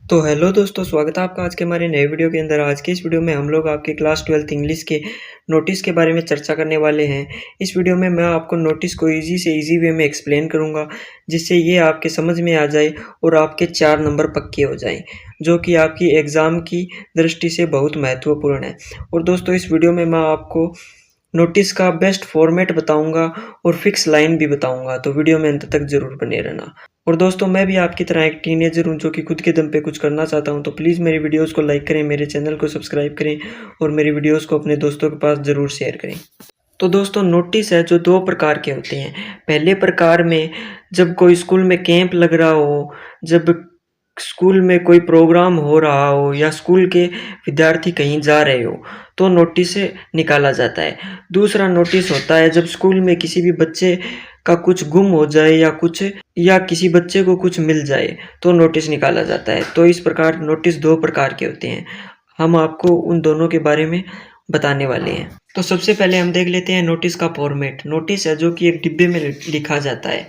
तो हेलो दोस्तों, स्वागत है आपका आज के हमारे नए वीडियो के अंदर। आज के इस वीडियो में हम लोग आपके क्लास 12th इंग्लिश के नोटिस के बारे में चर्चा करने वाले हैं। इस वीडियो में मैं आपको नोटिस को इजी से इजी वे में एक्सप्लेन करूंगा, जिससे ये आपके समझ में आ जाए और आपके 4 नंबर पक्के हो जाएं, जो कि आपकी एग्ज़ाम की दृष्टि से बहुत महत्वपूर्ण है। और दोस्तों, इस वीडियो में मैं आपको नोटिस का बेस्ट फॉर्मेट बताऊंगा और फिक्स लाइन भी बताऊंगा, तो वीडियो में अंत तक जरूर बने रहना। और दोस्तों, मैं भी आपकी तरह एक टीनेजर हूं जो कि खुद के दम पे कुछ करना चाहता हूं, तो प्लीज़ मेरी वीडियोस को लाइक करें, मेरे चैनल को सब्सक्राइब करें और मेरी वीडियोस को अपने दोस्तों के पास ज़रूर शेयर करें। तो दोस्तों, नोटिस है जो 2 प्रकार के होते हैं। पहले प्रकार में जब कोई स्कूल में कैंप लग रहा हो, जब स्कूल में कोई प्रोग्राम हो रहा हो या स्कूल के विद्यार्थी कहीं जा रहे हो, तो नोटिस निकाला जाता है। दूसरा नोटिस होता है जब स्कूल में किसी भी बच्चे का कुछ गुम हो जाए या किसी बच्चे को कुछ मिल जाए, तो नोटिस निकाला जाता है। तो इस प्रकार नोटिस 2 प्रकार के होते हैं। हम आपको उन दोनों के बारे में बताने वाले हैं। तो सबसे पहले हम देख लेते हैं नोटिस का फॉर्मेट। नोटिस है जो कि एक डिब्बे में लिखा जाता है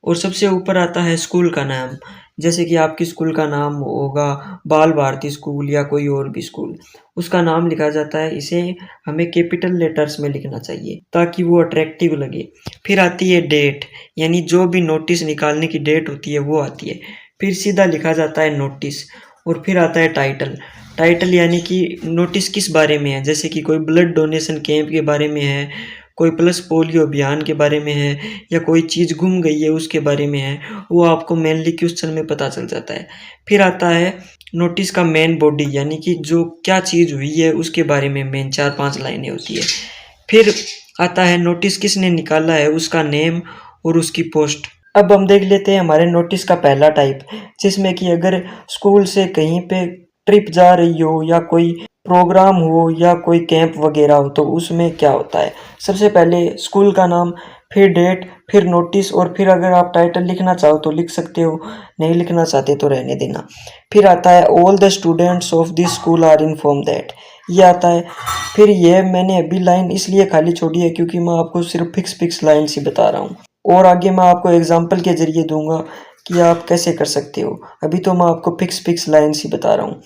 और सबसे ऊपर आता है स्कूल का नाम। जैसे कि आपकी स्कूल का नाम होगा बाल भारती स्कूल या कोई और भी स्कूल, उसका नाम लिखा जाता है। इसे हमें कैपिटल लेटर्स में लिखना चाहिए ताकि वो अट्रैक्टिव लगे। फिर आती है डेट, यानी जो भी नोटिस निकालने की डेट होती है वो आती है। फिर सीधा लिखा जाता है नोटिस। और फिर आता है टाइटल। टाइटल यानी कि नोटिस किस बारे में है, जैसे कि कोई ब्लड डोनेशन कैंप के बारे में है, कोई प्लस पोलियो अभियान के बारे में है, या कोई चीज़ गुम गई है उसके बारे में है, वो आपको मेनली क्वेश्चन में पता चल जाता है। फिर आता है नोटिस का मेन बॉडी, यानी कि जो क्या चीज़ हुई है उसके बारे में मेन 4-5 लाइनें होती है। फिर आता है नोटिस किसने निकाला है, उसका नेम और उसकी पोस्ट। अब हम देख लेते हैं हमारे नोटिस का पहला टाइप, जिसमें कि अगर स्कूल से कहीं पे ट्रिप जा रही हो या कोई प्रोग्राम हो या कोई कैंप वगैरह हो, तो उसमें क्या होता है। सबसे पहले स्कूल का नाम, फिर डेट, फिर नोटिस, और फिर अगर आप टाइटल लिखना चाहो तो लिख सकते हो, नहीं लिखना चाहते तो रहने देना। फिर आता है all the students of this school are inform that, ये आता है। फिर ये मैंने अभी लाइन इसलिए खाली छोड़ी है क्योंकि मैं आपको सिर्फ फिक्स लाइन ही बता रहा हूँ, और आगे मैं आपको एग्जाम्पल के जरिए दूंगा कि आप कैसे कर सकते हो। अभी तो मैं आपको फिक्स लाइन्स ही बता रहा हूँ।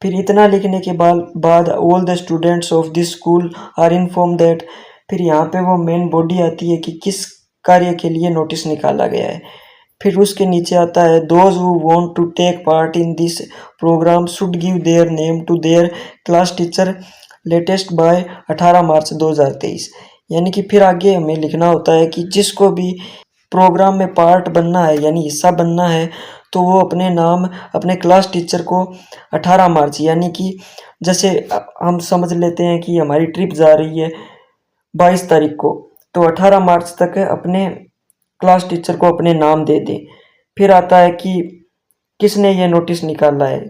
फिर इतना लिखने के बाद all the students of this school are inform that, फिर यहाँ पे वो मेन बॉडी आती है कि किस कार्य के लिए नोटिस निकाला गया है। फिर उसके नीचे आता है those who want to take part in this program should give their name to their class teacher latest by 18 March 2023, यानी कि फिर आगे हमें लिखना होता है कि जिसको भी प्रोग्राम में पार्ट बनना है यानी हिस्सा बनना है, तो वो अपने नाम अपने क्लास टीचर को 18 मार्च, यानी कि जैसे हम समझ लेते हैं कि हमारी ट्रिप जा रही है 22 तारीख को, तो 18 मार्च तक अपने क्लास टीचर को अपने नाम दे दें। फिर आता है कि किसने ये नोटिस निकाला है,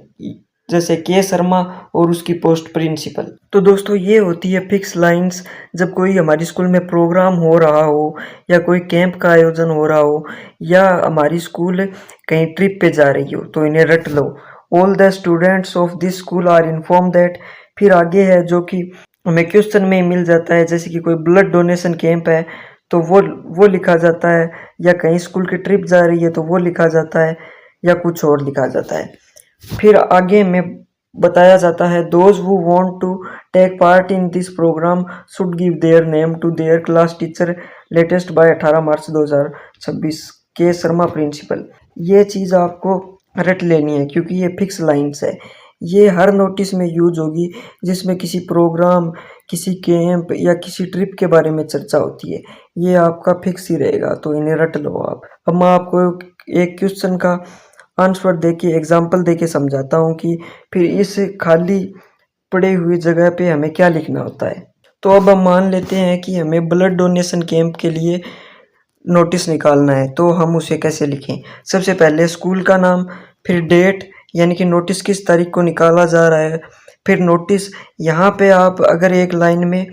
जैसे के शर्मा और उसकी पोस्ट प्रिंसिपल। तो दोस्तों, ये होती है फिक्स लाइंस जब कोई हमारी स्कूल में प्रोग्राम हो रहा हो या कोई कैंप का आयोजन हो रहा हो या हमारी स्कूल कहीं ट्रिप पे जा रही हो, तो इन्हें रट लो। All the students of this school are inform that. फिर आगे है जो कि हमें क्वेश्चन में मिल जाता है, जैसे कि कोई ब्लड डोनेशन कैंप है तो वो लिखा जाता है, या कहीं स्कूल की ट्रिप जा रही है तो वो लिखा जाता है, या कुछ और लिखा जाता है। फिर आगे में बताया जाता है those who want to take part in this program should give their name to their class teacher latest by 18 March 2026, K Sharma principal. ये चीज़ आपको रट लेनी है क्योंकि ये फिक्स लाइंस है। ये हर नोटिस में यूज होगी जिसमें किसी प्रोग्राम, किसी कैंप या किसी ट्रिप के बारे में चर्चा होती है। ये आपका फिक्स ही रहेगा, तो इन्हें रट लो आप। अब मैं आपको एक क्वेश्चन का आंसर देके एग्जाम्पल देके समझाता हूँ कि फिर इस खाली पड़े हुई जगह पे हमें क्या लिखना होता है। तो अब हम मान लेते हैं कि हमें ब्लड डोनेशन कैंप के लिए नोटिस निकालना है, तो हम उसे कैसे लिखें। सबसे पहले स्कूल का नाम, फिर डेट यानी कि नोटिस किस तारीख को निकाला जा रहा है, फिर नोटिस। यहाँ पे आप अगर एक लाइन में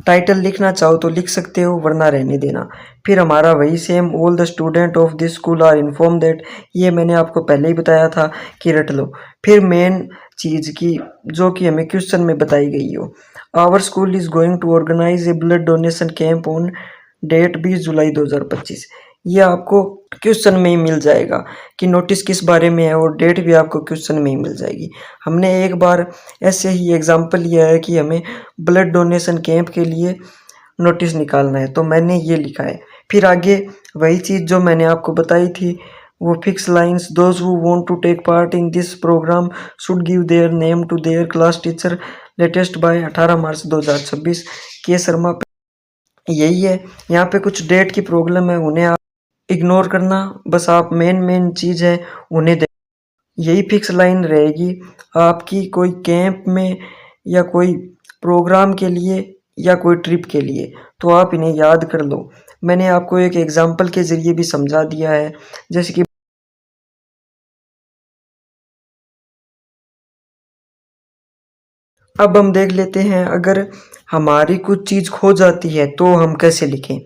टाइटल लिखना चाहो तो लिख सकते हो, वरना रहने देना। फिर हमारा वही same all the student of this school are inform that, ये मैंने आपको पहले ही बताया था कि रट लो। फिर मेन चीज़ की जो कि हमें क्वेश्चन में बताई गई हो, our school is going to organise a blood donation camp on date 20 July 2025, ये आपको क्वेश्चन में ही मिल जाएगा कि नोटिस किस बारे में है, और डेट भी आपको क्वेश्चन में ही मिल जाएगी। हमने एक बार ऐसे ही एग्जांपल लिया है कि हमें ब्लड डोनेशन कैंप के लिए नोटिस निकालना है, तो मैंने ये लिखा है। फिर आगे वही चीज़ जो मैंने आपको बताई थी, वो fix lines, those who want to take part in this program should give their name to their class teacher latest by 18 March 2026 K Sharma. यही है, यहाँ पे कुछ डेट की प्रॉब्लम है, उन्हें आप इग्नोर करना, बस आप मेन चीज़ है उन्हें दे। यही फिक्स लाइन रहेगी आपकी कोई कैंप में या कोई प्रोग्राम के लिए या कोई ट्रिप के लिए, तो आप इन्हें याद कर लो। मैंने आपको एक एग्जांपल के ज़रिए भी समझा दिया है, जैसे कि अब हम देख लेते हैं अगर हमारी कुछ चीज़ खो जाती है तो हम कैसे लिखें।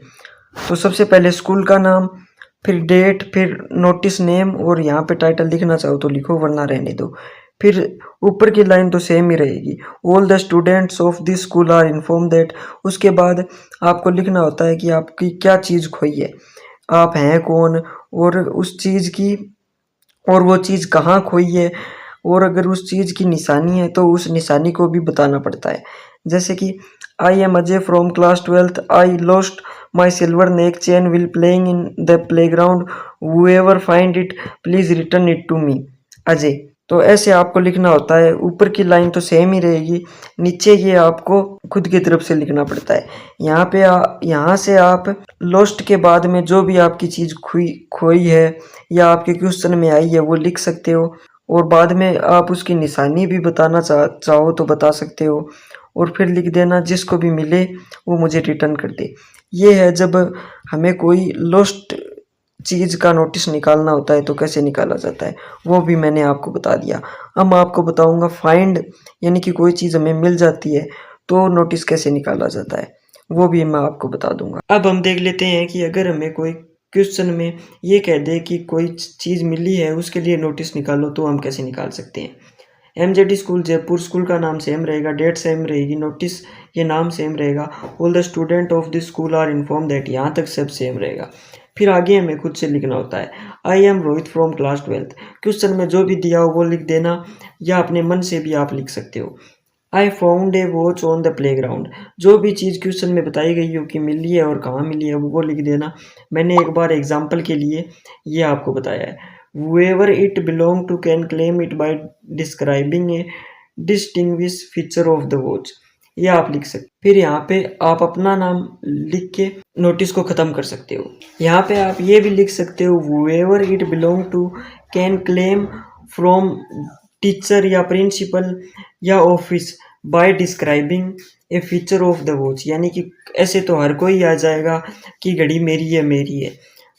तो सबसे पहले स्कूल का नाम, फिर डेट, फिर नोटिस नेम, और यहाँ पे टाइटल लिखना चाहो तो लिखो वरना रहने दो। फिर ऊपर की लाइन तो सेम ही रहेगी, all the students of this school are inform that. उसके बाद आपको लिखना होता है कि आपकी क्या चीज़ खोई है, आप हैं कौन, और उस चीज़ की, और वो चीज़ कहाँ खोई है, और अगर उस चीज़ की निशानी है तो उस निशानी को भी बताना पड़ता है। जैसे कि I am Ajay from class 12th, I lost my silver neck chain while playing in the playground, whoever find it please return it to me Ajay. तो ऐसे आपको लिखना होता है। ऊपर की लाइन तो सेम ही रहेगी, नीचे ये आपको खुद की तरफ से लिखना पड़ता है। यहाँ पे यहाँ से आप लॉस्ट के बाद में जो भी आपकी चीज़ खोई है या आपके क्वेश्चन में आई है वो लिख सकते हो, और बाद में आप उसकी निशानी भी बताना चाहो तो बता सकते हो, और फिर लिख देना जिसको भी मिले वो मुझे रिटर्न कर दे। ये है जब हमें कोई लॉस्ट चीज़ का नोटिस निकालना होता है तो कैसे निकाला जाता है, वो भी मैंने आपको बता दिया। अब मैं आपको बताऊंगा फाइंड, यानी कि कोई चीज़ हमें मिल जाती है तो नोटिस कैसे निकाला जाता है, वो भी मैं आपको बता दूंगा। अब हम देख लेते हैं कि अगर हमें कोई क्वेश्चन में ये कह दे कि कोई चीज़ मिली है उसके लिए नोटिस निकालो, तो हम कैसे निकाल सकते हैं। एमजेडी स्कूल जयपुर, स्कूल का नाम सेम रहेगा, डेट सेम रहेगी, नोटिस ये नाम सेम रहेगा, all the student of this school are inform that, यहाँ तक सब सेम रहेगा। फिर आगे हमें खुद से लिखना होता है, I am Rohit from class 12th। Question में जो भी दिया हो वो लिख देना, या अपने मन से भी आप लिख सकते हो। I found a watch on the play ground, जो भी चीज़ क्वेश्चन में बताई गई हो कि मिली है और कहाँ मिली है वो लिख देना। मैंने एक बार एग्जाम्पल के लिए ये आपको बताया है, whoever it belong to can claim it by describing a distinguished feature of the watch, ये आप लिख सकते। फिर यहाँ पे आप अपना नाम लिख के नोटिस को ख़त्म कर सकते हो। यहाँ पे आप ये भी लिख सकते हो, whoever it belong to can claim from teacher या प्रिंसिपल या office by describing a feature of the watch, यानी कि ऐसे तो हर कोई आ जाएगा कि घड़ी मेरी है,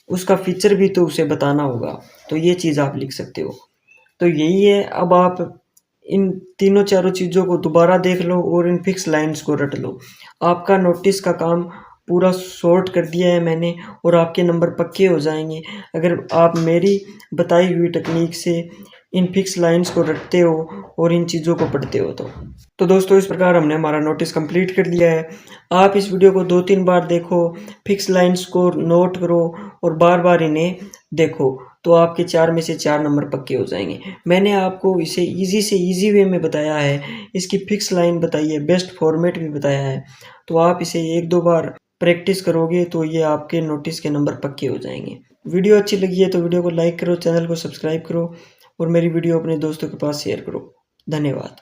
उसका फीचर भी तो उसे बताना होगा, तो ये चीज़ आप लिख सकते हो। तो यही है, अब आप इन तीनों चारों चीज़ों को दोबारा देख लो और इन फिक्स लाइंस को रट लो। आपका नोटिस का काम पूरा सॉर्ट कर दिया है मैंने, और आपके नंबर पक्के हो जाएंगे अगर आप मेरी बताई हुई टेक्निक से इन फिक्स लाइंस को रटते हो और इन चीज़ों को पढ़ते हो। तो दोस्तों इस प्रकार हमने हमारा नोटिस कंप्लीट कर लिया है। आप इस वीडियो को 2-3 बार देखो, फिक्स लाइंस को नोट करो और बार बार इन्हें देखो, तो आपके 4 में से 4 नंबर पक्के हो जाएंगे। मैंने आपको इसे ईजी से ईजी वे में बताया है, इसकी फिक्स लाइन बताई है, बेस्ट फॉर्मेट भी बताया है। तो आप इसे 1-2 बार प्रैक्टिस करोगे तो ये आपके नोटिस के नंबर पक्के हो जाएंगे। वीडियो अच्छी लगी है तो वीडियो को लाइक करो, चैनल को सब्सक्राइब करो और मेरी वीडियो अपने दोस्तों के पास शेयर करो। धन्यवाद।